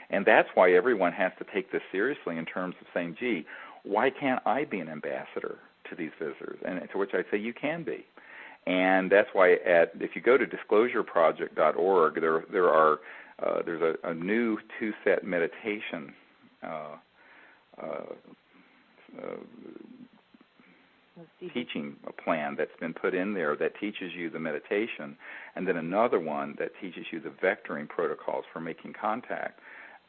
And that's why everyone has to take this seriously in terms of saying, gee, why can't I be an ambassador to these visitors? And to which I say you can be. And that's why if you go to disclosureproject.org, there's a new two-set meditation teaching plan that's been put in there that teaches you the meditation, and then another one that teaches you the vectoring protocols for making contact.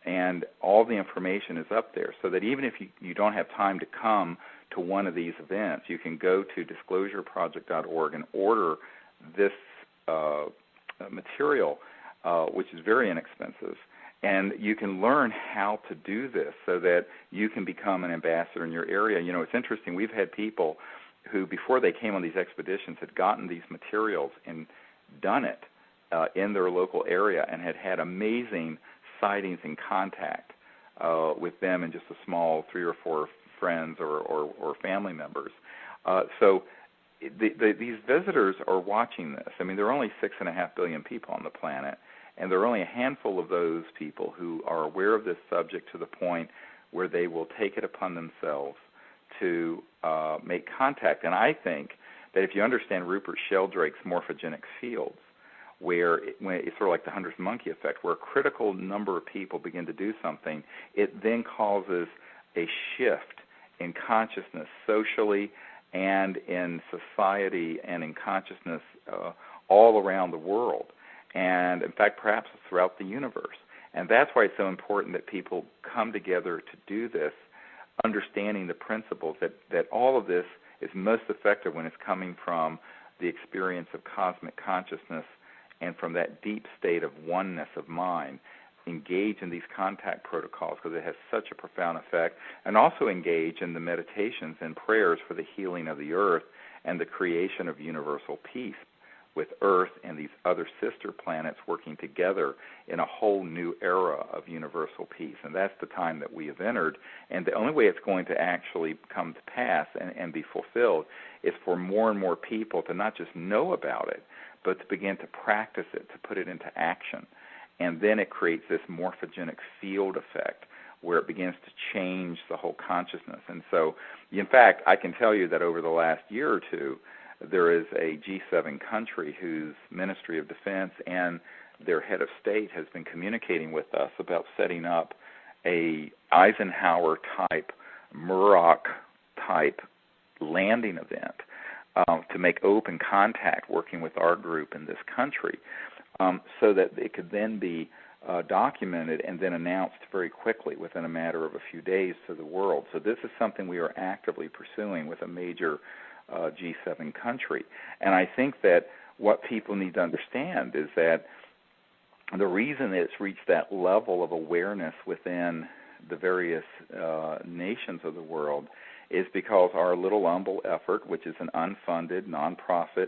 And all the information is up there, so that even if you don't have time to come to one of these events, you can go to disclosureproject.org and order this material, which is very inexpensive. And you can learn how to do this so that you can become an ambassador in your area. It's interesting. We've had people who, before they came on these expeditions, had gotten these materials and done it in their local area and had amazing sightings and contact with them and just a small 3 or 4 friends or family members. So these visitors are watching this. I mean, there are only 6.5 billion people on the planet, and there are only a handful of those people who are aware of this subject to the point where they will take it upon themselves to make contact. And I think that if you understand Rupert Sheldrake's morphogenic fields, where it's sort of like the 100th monkey effect, where a critical number of people begin to do something, it then causes a shift in consciousness socially and in society and in consciousness all around the world, and in fact perhaps throughout the universe. And that's why it's so important that people come together to do this, understanding the principles that all of this is most effective when it's coming from the experience of cosmic consciousness and from that deep state of oneness of mind. Engage in these contact protocols because it has such a profound effect, and also engage in the meditations and prayers for the healing of the earth and the creation of universal peace with Earth and these other sister planets working together in a whole new era of universal peace. And that's the time that we have entered. And the only way it's going to actually come to pass and be fulfilled is for more and more people to not just know about it, but to begin to practice it, to put it into action. And then it creates this morphogenic field effect where it begins to change the whole consciousness. And so, in fact, I can tell you that over the last year or two, there is a G7 country whose Ministry of Defense and their head of state has been communicating with us about setting up a Eisenhower-type, Muroc-type landing event to make open contact working with our group in this country so that it could then be documented and then announced very quickly within a matter of a few days to the world. So this is something we are actively pursuing with a major G7 country. And I think that what people need to understand is that the reason that it's reached that level of awareness within the various nations of the world is because our little humble effort, which is an unfunded, nonprofit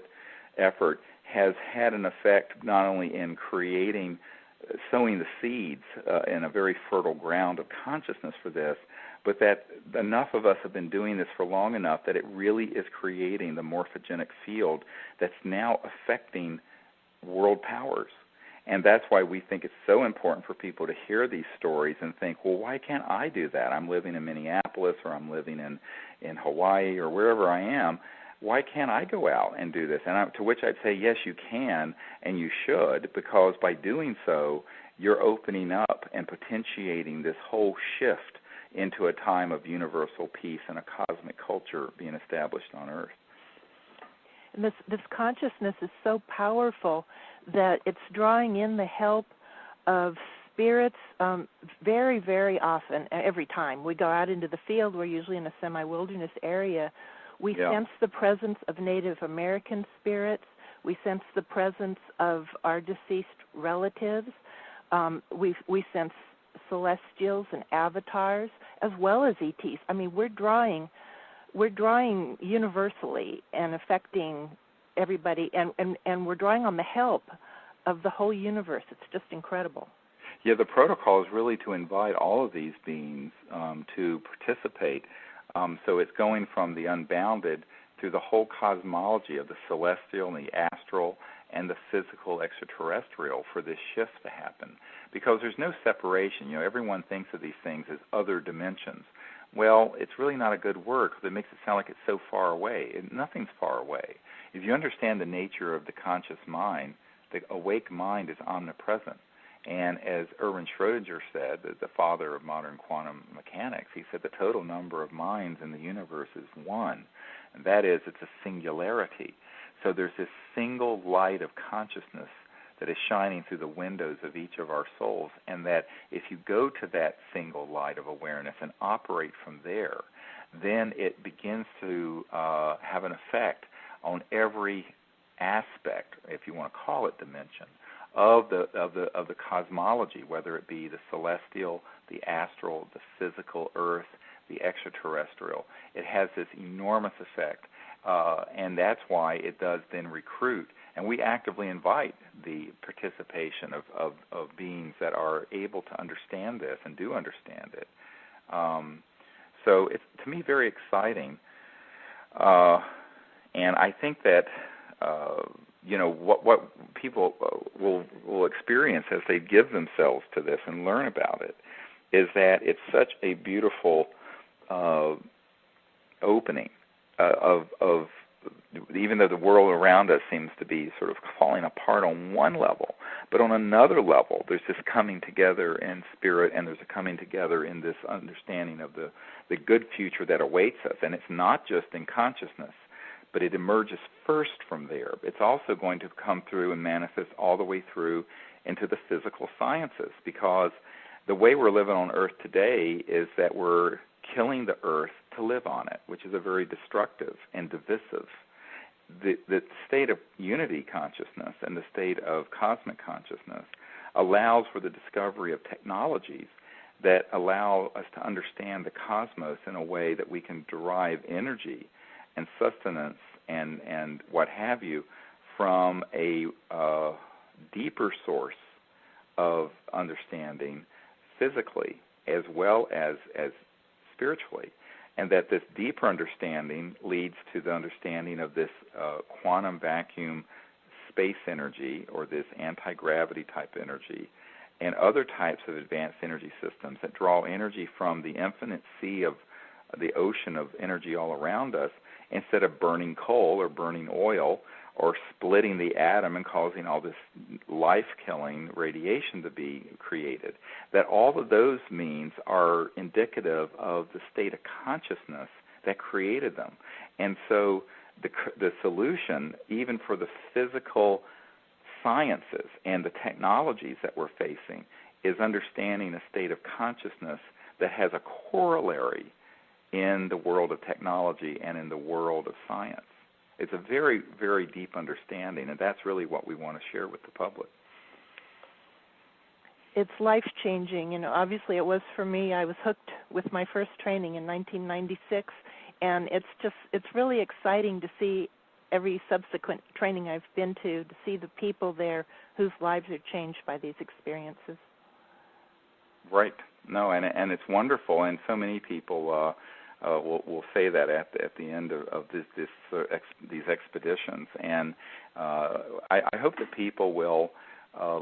effort, has had an effect not only in sowing the seeds in a very fertile ground of consciousness for this, but that enough of us have been doing this for long enough that it really is creating the morphogenic field that's now affecting world powers. And that's why we think it's so important for people to hear these stories and think, well, why can't I do that? I'm living in Minneapolis, or I'm living in Hawaii, or wherever I am. Why can't I go out and do this? And to which I'd say, yes, you can and you should, because by doing so, you're opening up and potentiating this whole shift into a time of universal peace and a cosmic culture being established on Earth. And this consciousness is so powerful that it's drawing in the help of spirits very, very often. Every time we go out into the field, we're usually in a semi-wilderness area. We sense the presence of Native American spirits. We sense the presence of our deceased relatives. We sense celestials and avatars, as well as ETs. I mean, we're drawing universally and affecting everybody, and we're drawing on the help of the whole universe. It's just incredible. Yeah, the protocol is really to invite all of these beings to participate. So it's going from the unbounded through the whole cosmology of the celestial and the astral and the physical extraterrestrial for this shift to happen. Because there's no separation. Everyone thinks of these things as other dimensions. Well, it's really not a good word because it makes it sound like it's so far away. Nothing's far away. If you understand the nature of the conscious mind, the awake mind is omnipresent. And as Erwin Schrödinger said, the father of modern quantum mechanics, he said the total number of minds in the universe is one. And that is, it's a singularity. So there's this single light of consciousness that is shining through the windows of each of our souls, and that if you go to that single light of awareness and operate from there, then it begins to have an effect on every aspect, if you want to call it dimension, of the cosmology, whether it be the celestial, the astral, the physical earth, the extraterrestrial. It has this enormous effect, and that's why it does then recruit. And we actively invite the participation of beings that are able to understand this and do understand it. So it's, to me, very exciting. And I think that what people will experience as they give themselves to this and learn about it is that it's such a beautiful opening of even though the world around us seems to be sort of falling apart on one level, but on another level, there's this coming together in spirit, and there's a coming together in this understanding of the good future that awaits us. And it's not just in consciousness, but it emerges first from there. It's also going to come through and manifest all the way through into the physical sciences, because the way we're living on Earth today is that we're killing the Earth to live on it, which is a very destructive and divisive. The state of unity consciousness and the state of cosmic consciousness allows for the discovery of technologies that allow us to understand the cosmos in a way that we can derive energy and sustenance and what have you from a deeper source of understanding physically as well as spiritually. And that this deeper understanding leads to the understanding of this quantum vacuum space energy, or this anti-gravity type energy, and other types of advanced energy systems that draw energy from the infinite sea of the ocean of energy all around us, instead of burning coal or burning oil or splitting the atom and causing all this life-killing radiation to be created. That all of those means are indicative of the state of consciousness that created them. And so the solution, even for the physical sciences and the technologies that we're facing, is understanding a state of consciousness that has a corollary in the world of technology and in the world of science. It's a very, very deep understanding, and that's really what we want to share with the public. It's life-changing. You know, obviously it was for me. I was hooked with my first training in 1996, and it's really exciting to see every subsequent training I've been to see the people there whose lives are changed by these experiences. Right. No, and it's wonderful, and so many people will say that at the end of these expeditions, and I hope that people will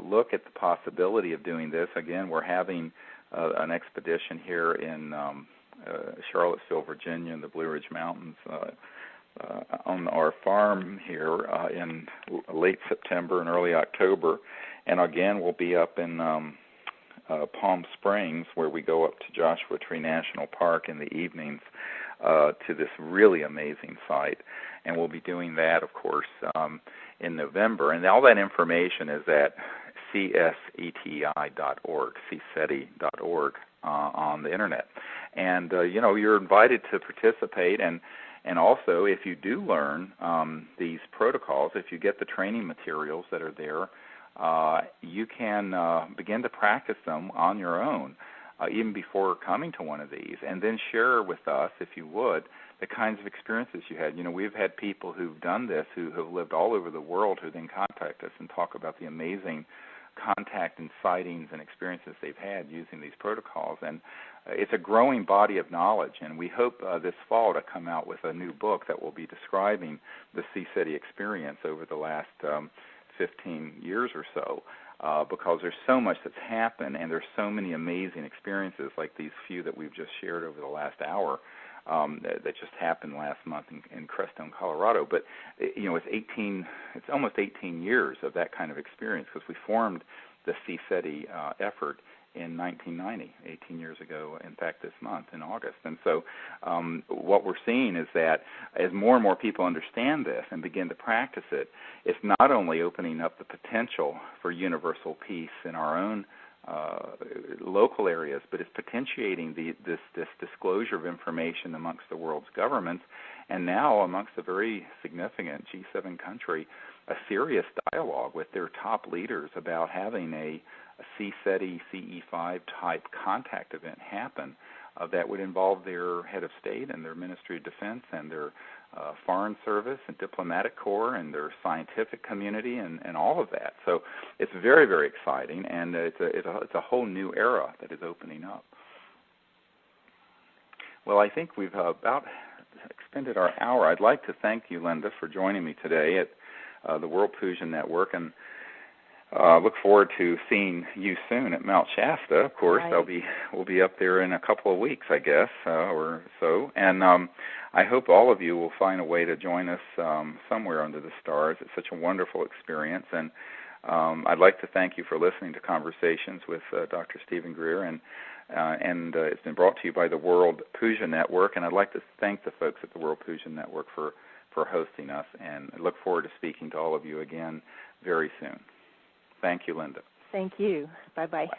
look at the possibility of doing this. Again, we're having an expedition here in Charlottesville, Virginia, in the Blue Ridge Mountains, on our farm here in late September and early October, and again we'll be up in Palm Springs, where we go up to Joshua Tree National Park in the evenings to this really amazing site. And we'll be doing that, of course, in November. And all that information is at cseti.org, cseti.org on the Internet. And, you're invited to participate. And also, if you do learn these protocols, if you get the training materials that are there, you can begin to practice them on your own, even before coming to one of these, and then share with us, if you would, the kinds of experiences you had. We've had people who've done this who have lived all over the world who then contact us and talk about the amazing contact and sightings and experiences they've had using these protocols. And it's a growing body of knowledge, and we hope this fall to come out with a new book that will be describing the CSETI experience over the last 15 years or so, because there's so much that's happened, and there's so many amazing experiences like these few that we've just shared over the last hour that just happened last month in Crestone, Colorado. But it's almost 18 years of that kind of experience, because we formed the CSETI effort in 1990, 18 years ago, in fact, this month in August. And so what we're seeing is that as more and more people understand this and begin to practice it, it's not only opening up the potential for universal peace in our own local areas, but it's potentiating this disclosure of information amongst the world's governments, and now amongst a very significant G7 country, a serious dialogue with their top leaders about having a CSETI CE5 type contact event happen that would involve their head of state and their Ministry of Defense and their Foreign Service and Diplomatic Corps and their scientific community and all of that. So it's very, very exciting, and it's a whole new era that is opening up. Well, I think we've about expended our hour. I'd like to thank you, Linda, for joining me today at the World Puja Network, and look forward to seeing you soon at Mount Shasta. Of course, right. we'll be up there in a couple of weeks, I guess, or so. And I hope all of you will find a way to join us somewhere under the stars. It's such a wonderful experience, and I'd like to thank you for listening to Conversations with Dr. Stephen Greer, and it's been brought to you by the World Puja Network. And I'd like to thank the folks at the World Puja Network for hosting us, and I look forward to speaking to all of you again very soon. Thank you, Linda. Thank you. Bye-bye. Bye.